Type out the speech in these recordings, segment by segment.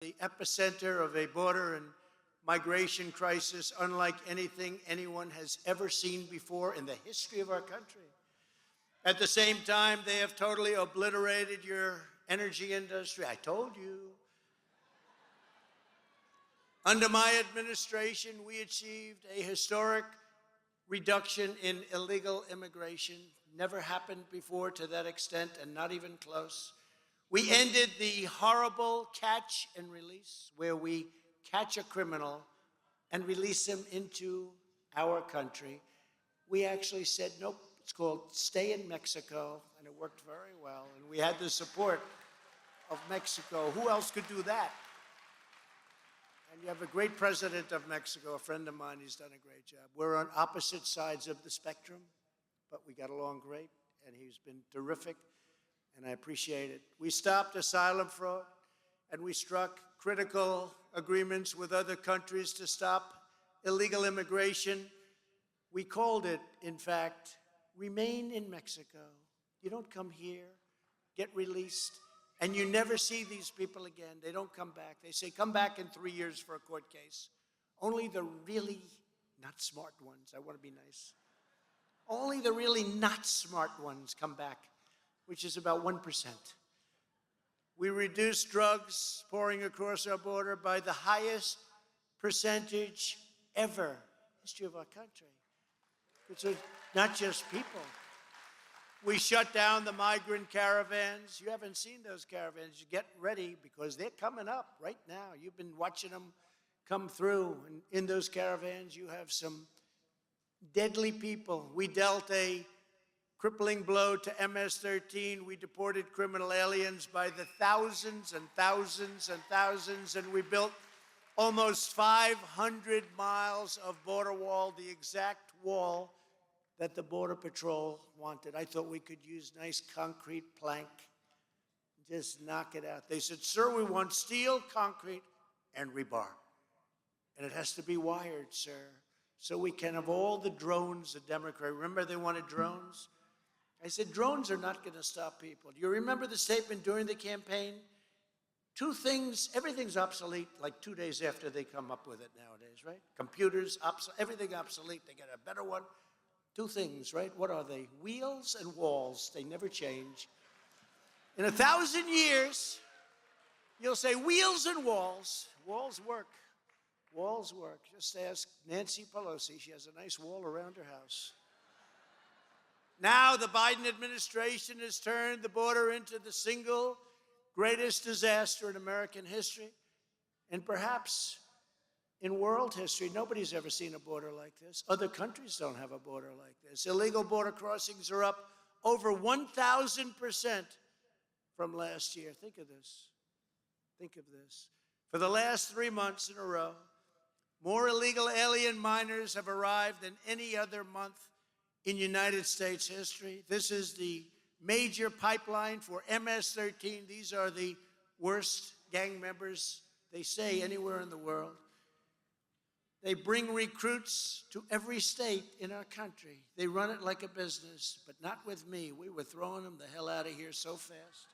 the epicenter of a border and migration crisis unlike anything anyone has ever seen before in the history of our country. At the same time, they have totally obliterated your energy industry. I told you. Under my administration, we achieved a historic reduction in illegal immigration. Never happened before to that extent, and not even close. We ended the horrible catch and release, where we catch a criminal and release him into our country. We actually said, nope, it's called Stay in Mexico, and it worked very well. And we had the support of Mexico. Who else could do that? And you have a great president of Mexico, a friend of mine. He's done a great job. We're on opposite sides of the spectrum, but we got along great, and he's been terrific, and I appreciate it. We stopped asylum fraud, and we struck critical agreements with other countries to stop illegal immigration. We called it, in fact, Remain in Mexico. You don't come here, get released, and you never see these people again. They don't come back. They say, come back in 3 years for a court case. Only the really not smart ones, I want to be nice. Only the really not smart ones come back, which is about 1%. We reduced drugs pouring across our border by the highest percentage ever in the history of our country. It's not just people. We shut down the migrant caravans. You haven't seen those caravans. You get ready because they're coming up right now. You've been watching them come through. And in those caravans, you have some deadly people. We dealt a crippling blow to MS-13. We deported criminal aliens by the thousands and thousands and thousands, and we built almost 500 miles of border wall, the exact wall that the Border Patrol wanted. I thought we could use nice concrete plank, just knock it out. They said, sir, we want steel, concrete, and rebar. And it has to be wired, sir, so we can have all the drones, the Democrat. Remember they wanted drones? I said, drones are not going to stop people. Do you remember the statement during the campaign? Two things, everything's obsolete like 2 days after they come up with it nowadays, right? Computers, everything obsolete. They get a better one. Two things, right? What are they? Wheels and walls. They never change. In 1,000 years, you'll say wheels and walls. Walls work. Walls work. Just ask Nancy Pelosi. She has a nice wall around her house. Now the Biden administration has turned the border into the single greatest disaster in American history, and perhaps in world history. Nobody's ever seen a border like this. Other countries don't have a border like this. Illegal border crossings are up over 1,000% from last year. Think of this. Think of this. For the last 3 months in a row, more illegal alien minors have arrived than any other month in United States history. This is the major pipeline for MS-13. These are the worst gang members, they say, anywhere in the world. They bring recruits to every state in our country. They run it like a business, but not with me. We were throwing them the hell out of here so fast.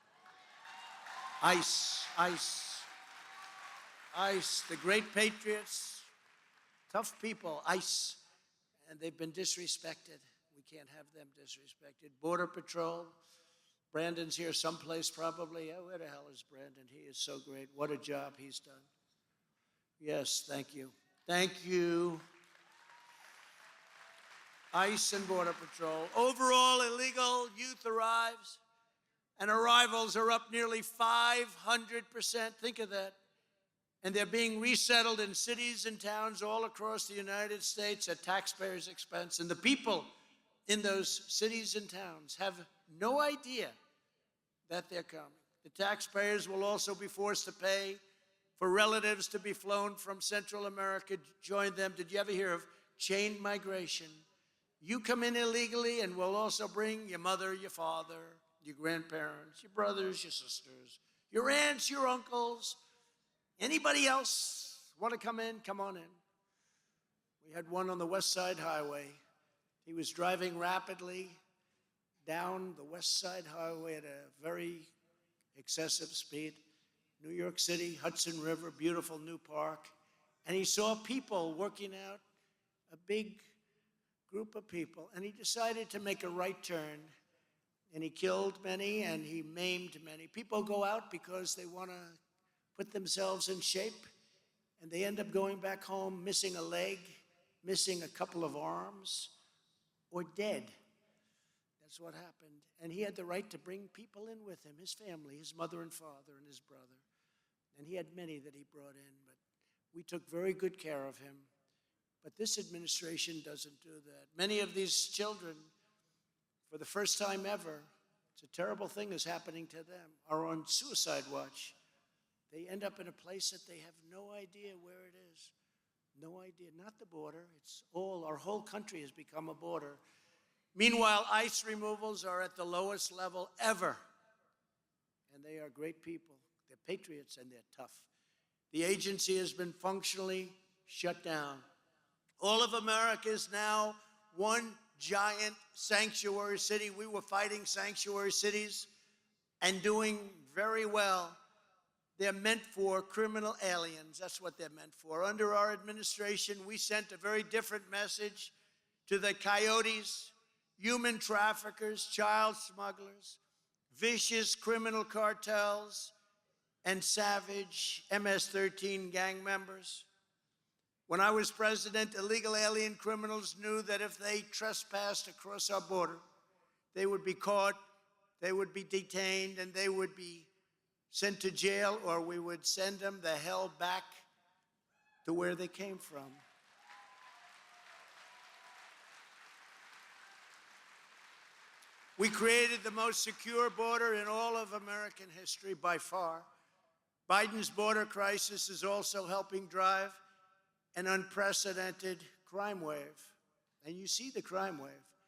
ICE, ICE, ICE, the great patriots, tough people, ICE, and they've been disrespected. We can't have them disrespected. Border Patrol, Brandon's here someplace probably. Oh, where the hell is Brandon? He is so great. What a job he's done. Yes, thank you. Thank you. ICE and Border Patrol. Overall, illegal youth arrivals are up nearly 500%. Think of that. And they're being resettled in cities and towns all across the United States at taxpayers' expense. And the people in those cities and towns have no idea that they're coming. The taxpayers will also be forced to pay for relatives to be flown from Central America to join them. Did you ever hear of chain migration? You come in illegally and we'll also bring your mother, your father, your grandparents, your brothers, your sisters, your aunts, your uncles. Anybody else want to come in? Come on in. We had one on the West Side Highway. He was driving rapidly down the West Side Highway at a very excessive speed. New York City, Hudson River, beautiful new park. And he saw people working out, a big group of people, and he decided to make a right turn. And he killed many and he maimed many. People go out because they want to put themselves in shape, and they end up going back home missing a leg, missing a couple of arms, or dead. That's what happened. And he had the right to bring people in with him, his family, his mother and father and his brother. And he had many that he brought in, but we took very good care of him. But this administration doesn't do that. Many of these children, for the first time ever, it's a terrible thing is happening to them, are on suicide watch. They end up in a place that they have no idea where it is. No idea, not the border. It's all, our whole country has become a border. Meanwhile, ICE removals are at the lowest level ever. And they are great people. They're patriots and they're tough. The agency has been functionally shut down. All of America is now one giant sanctuary city. We were fighting sanctuary cities and doing very well. They're meant for criminal aliens. That's what they're meant for. Under our administration, we sent a very different message to the coyotes, human traffickers, child smugglers, vicious criminal cartels, and savage MS-13 gang members. When I was president, illegal alien criminals knew that if they trespassed across our border, they would be caught, they would be detained, and they would be sent to jail, or we would send them the hell back to where they came from. We created the most secure border in all of American history by far. Biden's border crisis is also helping drive an unprecedented crime wave. And you see the crime wave.